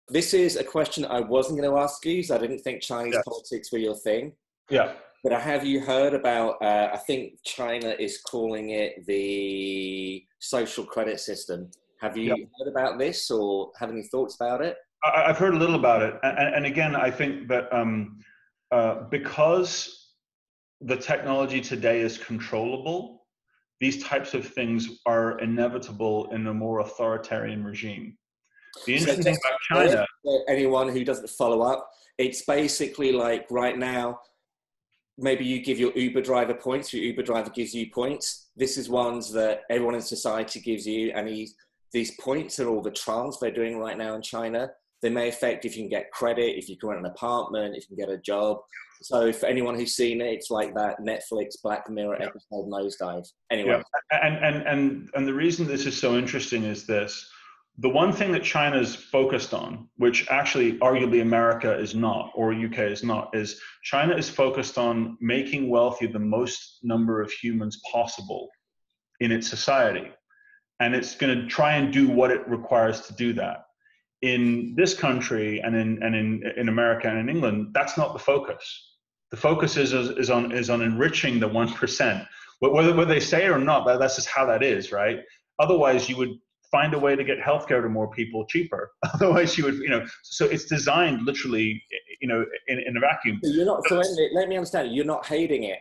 this is a question I wasn't going to ask you, so I didn't think Chinese Yes. politics were your thing. Yeah. But have you heard about, I think China is calling it the social credit system. Have you heard about this or have any thoughts about it? I've heard a little about it. And again, I think that because the technology today is controllable, these types of things are inevitable in a more authoritarian regime. The interesting thing about China... For anyone who doesn't follow up, it's basically like right now, maybe you give your Uber driver points, your Uber driver gives you points. This is ones that everyone in society gives you, and these points are all the trials they're doing right now in China. They may affect if you can get credit, if you can rent an apartment, if you can get a job. So for anyone who's seen it, it's like that Netflix Black Mirror episode Nosedive. Anyway. And the reason this is so interesting is this. The one thing that China's focused on, which actually arguably America is not, or UK is not, is China is focused on making wealthy the most number of humans possible in its society. And it's going to try and do what it requires to do that. In this country and in America and in England, that's not the focus. The focus is on enriching the 1%. Whether they say it or not, that's just how that is, right? Otherwise, you would find a way to get healthcare to more people cheaper. Otherwise, you would, so it's designed literally, in a vacuum. So you're not. So let me understand. You're not hating it.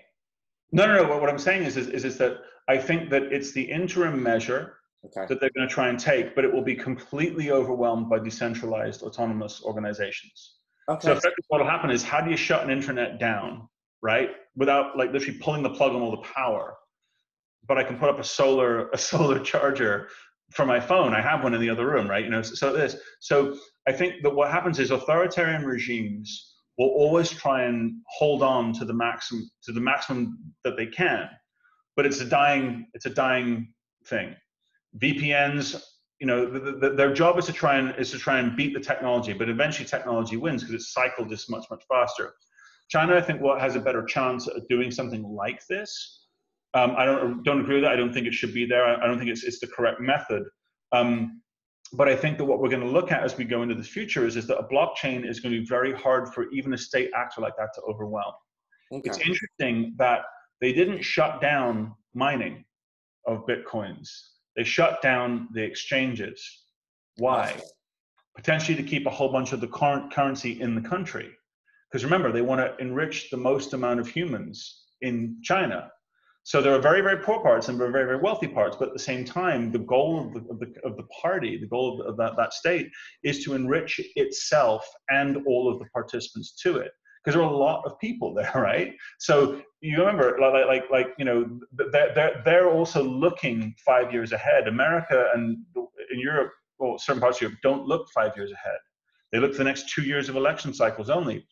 No. What I'm saying is that I think that it's the interim measure that they're going to try and take, but it will be completely overwhelmed by decentralized autonomous organizations. Okay. So effectively what will happen is, how do you shut an internet down, right? Without like literally pulling the plug on all the power. But I can put up a solar charger for my phone. I have one in the other room, right? So I think that what happens is authoritarian regimes will always try and hold on to the maximum that they can, but it's a dying thing. VPNs, their job is to try and beat the technology, but eventually technology wins because it's cycled just much faster. China, I think, has a better chance at doing something like this. I don't agree with that. I don't think it should be there. I don't think it's the correct method. But I think that what we're going to look at as we go into the future is that a blockchain is going to be very hard for even a state actor like that to overwhelm. Okay. It's interesting that they didn't shut down mining of Bitcoins. They shut down the exchanges. Why? Awesome. Potentially to keep a whole bunch of the current currency in the country. Because remember, they want to enrich the most amount of humans in China. So there are very, very poor parts and very, very wealthy parts, but at the same time, the goal of the party, the goal of that state, is to enrich itself and all of the participants to it, because there are a lot of people there, right? So you remember, they're also looking 5 years ahead. America and in Europe, or certain parts of Europe, don't look 5 years ahead. They look for the next 2 years of election cycles only.